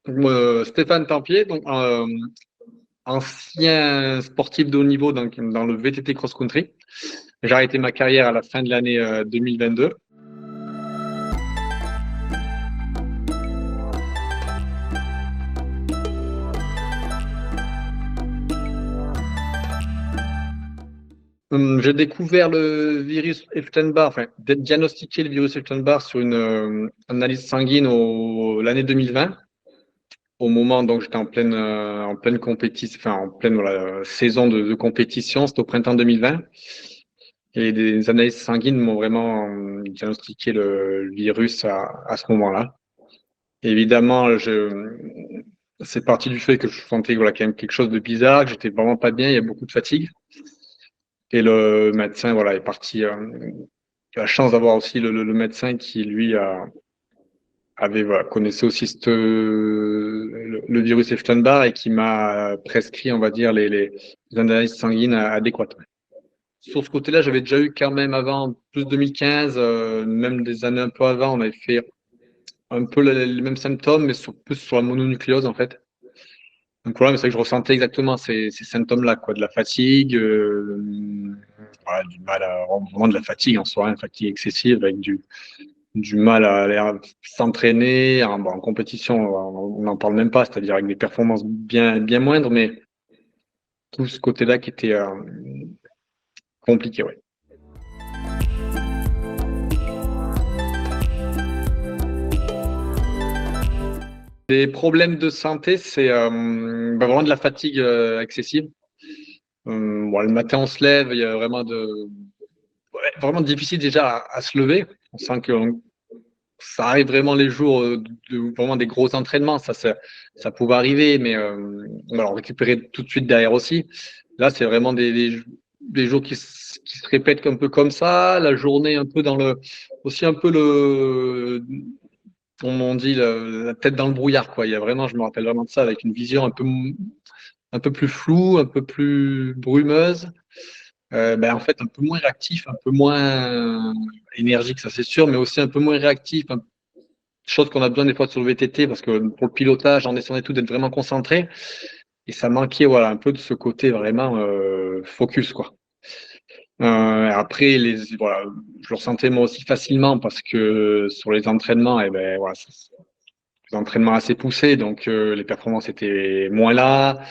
Stéphane Tempier, donc ancien sportif de haut niveau dans le VTT cross-country. J'ai arrêté ma carrière à la fin de l'année 2022. J'ai découvert le virus Epstein-Barr, enfin, diagnostiqué le virus Epstein-Barr sur une analyse sanguine l'année 2020. Au moment, donc, j'étais en pleine compétition, enfin, en pleine saison de compétition, c'était au printemps 2020. Et des analyses sanguines m'ont vraiment diagnostiqué le virus à ce moment-là. Évidemment, c'est parti du fait que je sentais voilà, quand même quelque chose de bizarre, que j'étais vraiment pas bien, il y a beaucoup de fatigue. Et le médecin voilà, est parti. J'ai la chance d'avoir aussi le médecin qui, lui, connaissait aussi le virus Epstein-Barr et qui m'a prescrit, on va dire, les analyses sanguines adéquates. Sur ce côté-là, j'avais déjà eu quand même avant, plus 2015, même des années un peu avant, on avait fait un peu les mêmes symptômes, mais plus sur la mononucléose, en fait. Donc voilà, mais c'est vrai que je ressentais exactement ces symptômes-là, quoi, de la fatigue, voilà, du mal à, vraiment de la fatigue en soi, une fatigue excessive, avec du mal à aller s'entraîner, en compétition, on n'en parle même pas, c'est-à-dire avec des performances bien moindres, mais tout ce côté-là qui était compliqué, ouais. Les problèmes de santé, c'est vraiment de la fatigue excessive. Bon, le matin, on se lève, il y a vraiment difficile déjà à se lever. On sent que ça arrive vraiment les jours vraiment des gros entraînements. Ça pouvait arriver, mais on récupérer tout de suite derrière aussi. Là, c'est vraiment des jours qui se répètent un peu comme ça. La journée un peu aussi un peu comme on dit, la tête dans le brouillard, quoi. Il y a vraiment, je me rappelle vraiment de ça, avec une vision un peu plus floue, un peu plus brumeuse. En fait, un peu moins réactif, un peu moins énergique, ça c'est sûr, mais aussi un peu moins réactif, chose qu'on a besoin des fois sur le VTT, parce que pour le pilotage, en descendant et tout, d'être vraiment concentré. Et ça manquait voilà, un peu de ce côté vraiment focus, quoi. Après, voilà, je le ressentais moi aussi facilement parce que sur les entraînements, voilà, des entraînements assez poussés, donc les performances étaient moins là,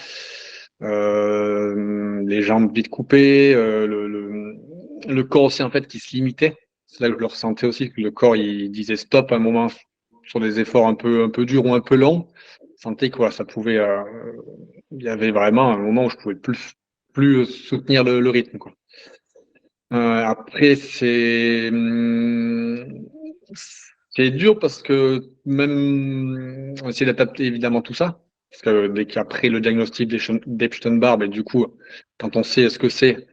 les jambes vite coupées, le corps aussi en fait qui se limitait. C'est là que je le ressentais aussi, que le corps il disait stop à un moment sur des efforts un peu durs ou un peu longs. Je sentais que voilà, ça pouvait, il y avait vraiment un moment où je pouvais plus soutenir le rythme, quoi. Après, c'est dur parce que même on essaie d'adapter évidemment tout ça. Parce que dès qu'après le diagnostic d'Epstein-Barr, du coup, quand on sait ce que c'est,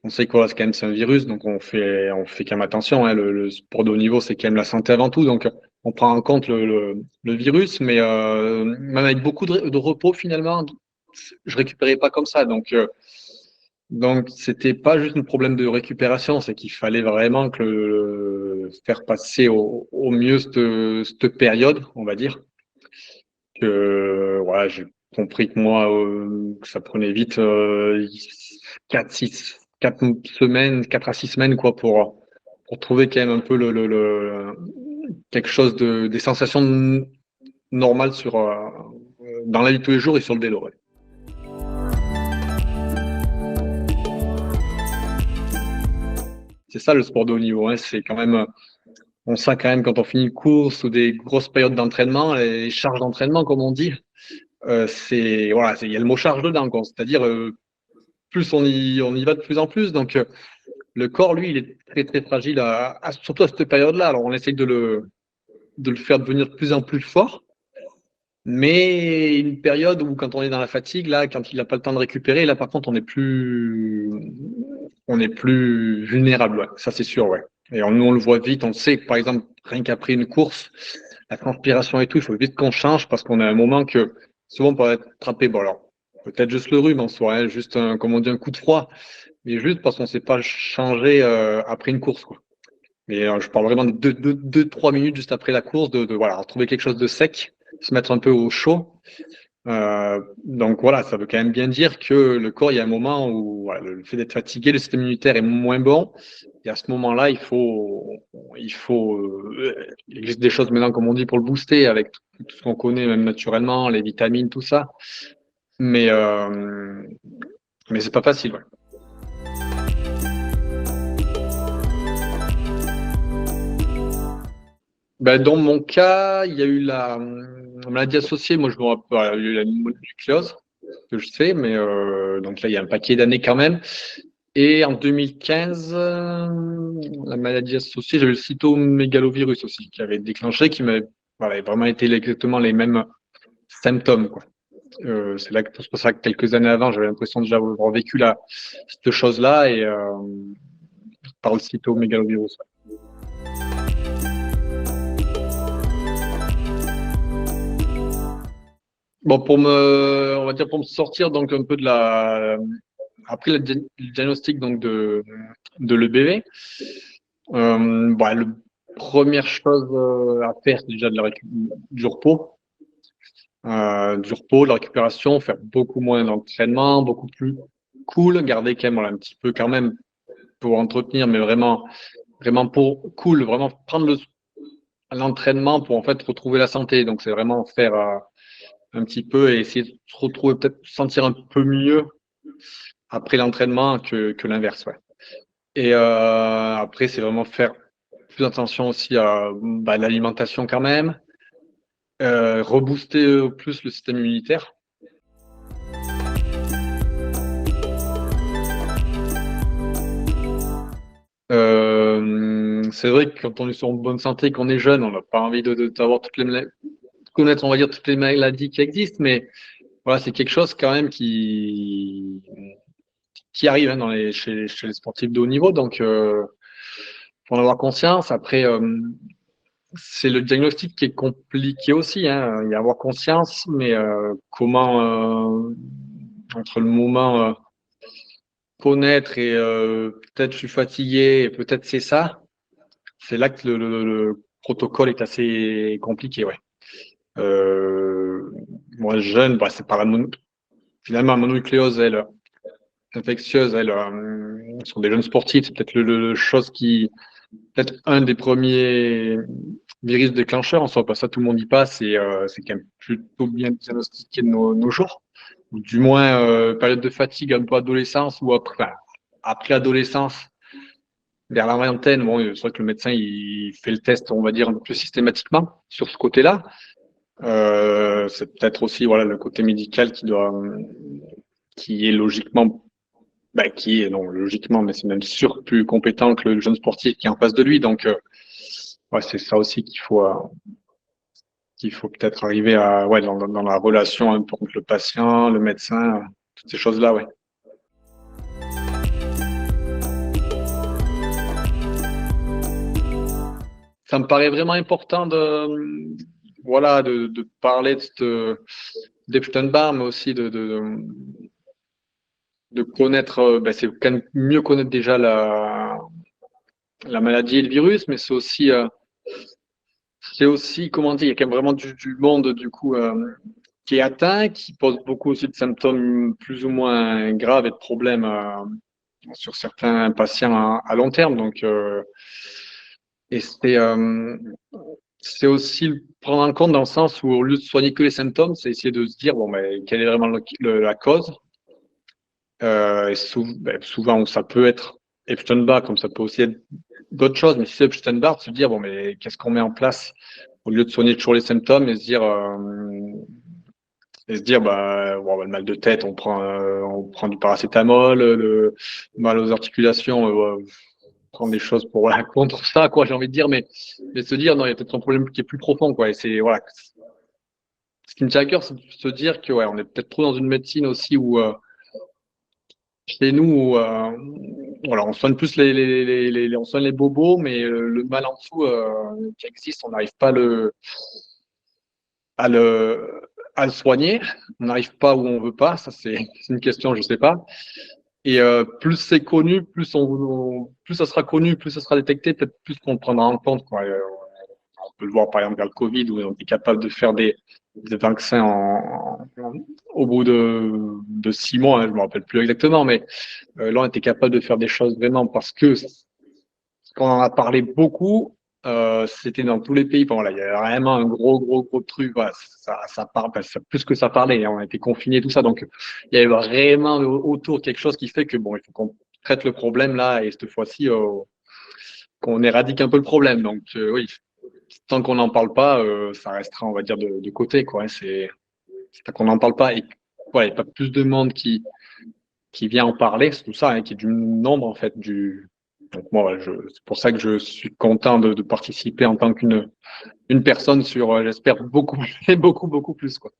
on sait que voilà, c'est quand même c'est un virus, donc on fait quand même attention. Hein, le sport de haut niveau, c'est quand même la santé avant tout, donc on prend en compte le virus, mais même avec beaucoup de repos finalement, je récupérais pas comme ça. Donc, c'était pas juste un problème de récupération, c'est qu'il fallait vraiment faire passer au mieux cette période, on va dire. Voilà, j'ai compris que moi, que ça prenait vite 4 semaines, 4 à 6 semaines, quoi, pour trouver quand même un peu quelque chose des sensations normales dans la vie de tous les jours et sur le vélo. Ouais. C'est ça le sport de haut niveau, hein, c'est quand même. On sent quand même quand on finit une course ou des grosses périodes d'entraînement, les charges d'entraînement, comme on dit, voilà, il y a le mot charge dedans, quoi. C'est-à-dire plus on y va de plus en plus. Donc le corps, lui, il est très fragile, surtout à cette période-là. Alors on essaye de le faire devenir de plus en plus fort, mais une période où quand on est dans la fatigue, là, quand il n'a pas le temps de récupérer, là par contre on est plus vulnérable, ouais. Ça c'est sûr, ouais. Et nous on le voit vite, on sait que par exemple rien qu'après une course, la transpiration et tout, il faut vite qu'on change parce qu'on a un moment que souvent on peut être attrapé. Bon alors peut-être juste le rhume en soi, hein, juste comme on dit un coup de froid, mais juste parce qu'on ne sait pas changer après une course, quoi. Mais je parle vraiment de 2-3 minutes juste après la course, voilà, retrouver quelque chose de sec se mettre un peu au chaud. Donc voilà, ça veut quand même bien dire que le corps, il y a un moment où voilà, le fait d'être fatigué, le système immunitaire est moins bon. Et à ce moment-là, il existe des choses maintenant, comme on dit, pour le booster, avec tout ce qu'on connaît, même naturellement, les vitamines, tout ça. Mais c'est pas facile, ouais. Ben, dans mon cas, il y a eu la maladie associée. Moi, je me rappelle, voilà, il y a eu la mononucléose, que je sais, mais donc là, il y a un paquet d'années quand même. Et en 2015, la maladie associée, j'ai eu le cytomégalovirus aussi, qui avait déclenché, qui m'avait voilà, vraiment été exactement les mêmes symptômes, quoi. C'est pour ça que quelques années avant, j'avais l'impression déjà avoir vécu cette chose-là et par le cytomégalovirus. Bon, on va dire pour me sortir donc un peu après le diagnostic donc de l'EBV, la première chose à faire, c'est déjà du repos, de la récupération, faire beaucoup moins d'entraînement, beaucoup plus cool, garder quand même voilà, un petit peu quand même pour entretenir, mais vraiment, vraiment pour cool, vraiment prendre l'entraînement pour en fait retrouver la santé. Donc c'est vraiment faire un petit peu et essayer de se retrouver, peut-être sentir un peu mieux après l'entraînement que l'inverse. Ouais. Et après, c'est vraiment faire plus attention aussi à l'alimentation quand même, rebooster plus le système immunitaire. C'est vrai que quand on est en bonne santé, qu'on est jeune, on n'a pas envie d'avoir connaître, on va dire, toutes les maladies qui existent, mais voilà, c'est quelque chose quand même qui arrive hein, chez les sportifs de haut niveau, donc faut en avoir conscience. Après, c'est le diagnostic qui est compliqué aussi, hein, y avoir conscience, mais comment entre le moment connaître et peut-être je suis fatigué et peut-être c'est ça, c'est là que le protocole est assez compliqué, ouais. Moi jeune, c'est par finalement la mononucléose, elle infectieuse, elle sont des jeunes sportifs, c'est peut-être le chose qui peut-être un des premiers virus déclencheurs, en soi, pas ça tout le monde y passe, et c'est quand même plutôt bien diagnostiqué de nos jours. Ou du moins, période de fatigue un peu adolescence ou après l'adolescence, vers la vingtaine, bon, c'est vrai que le médecin il fait le test, on va dire, un peu plus systématiquement sur ce côté-là. C'est peut-être aussi voilà le côté médical qui est logiquement non logiquement, mais c'est même sûr plus compétent que le jeune sportif qui est en face de lui. Donc, ouais, c'est ça aussi qu'il faut peut-être arriver à, ouais, dans la relation entre le patient, le médecin, toutes ces choses-là, ouais. Ça me paraît vraiment important de parler d'Epstein-Barr, mais aussi de connaître, c'est quand même mieux connaître déjà la maladie et le virus, mais c'est aussi, comment dire, il y a quand même vraiment du monde, du coup, qui est atteint, qui pose beaucoup aussi de symptômes plus ou moins graves et de problèmes sur certains patients à long terme. Donc, et c'est aussi le prendre en compte dans le sens où, au lieu de soigner que les symptômes, c'est essayer de se dire, bon, mais quelle est vraiment la cause? Et souvent, ça peut être Epstein-Barr, comme ça peut aussi être d'autres choses, mais si c'est Epstein-Barr, de se dire, bon, mais qu'est-ce qu'on met en place au lieu de soigner toujours les symptômes et se dire le mal de tête, on prend du paracétamol, le mal aux articulations, on prend des choses pour voilà, contre ça, quoi, j'ai envie de dire, mais se dire, non, il y a peut-être un problème qui est plus profond, quoi, et c'est, voilà. Ce qui me tient à cœur, c'est de se dire que, ouais, on est peut-être trop dans une médecine aussi où, chez nous, voilà, on soigne plus on soigne les bobos, mais le mal en dessous qui existe, on n'arrive pas à le, à le soigner. On n'arrive pas où on veut pas. Ça, c'est une question, je sais pas. Et plus c'est connu, plus ça sera connu, plus ça sera détecté, peut-être plus qu'on le prendra en compte, quoi. peut le voir par exemple vers le Covid, où on était capable de faire des vaccins au bout de 6 mois, hein, je me rappelle plus exactement, mais là, on était capable de faire des choses vraiment parce que quand on en a parlé beaucoup, c'était dans tous les pays. Enfin, voilà, il y avait vraiment un gros truc. Voilà, ça parle, enfin, plus que ça parlait, hein, on a été confinés, tout ça. Donc, il y avait vraiment autour quelque chose qui fait que bon, il faut qu'on traite le problème là et cette fois-ci, qu'on éradique un peu le problème. Donc, oui, tant qu'on n'en parle pas, ça restera, on va dire, de côté, quoi, hein. C'est tant qu'on n'en parle pas et voilà, il n'y a pas plus de monde qui vient en parler, c'est tout ça, hein, qui est du nombre en fait Donc moi, ouais, c'est pour ça que je suis content de participer en tant qu'une personne sur, j'espère beaucoup beaucoup plus quoi.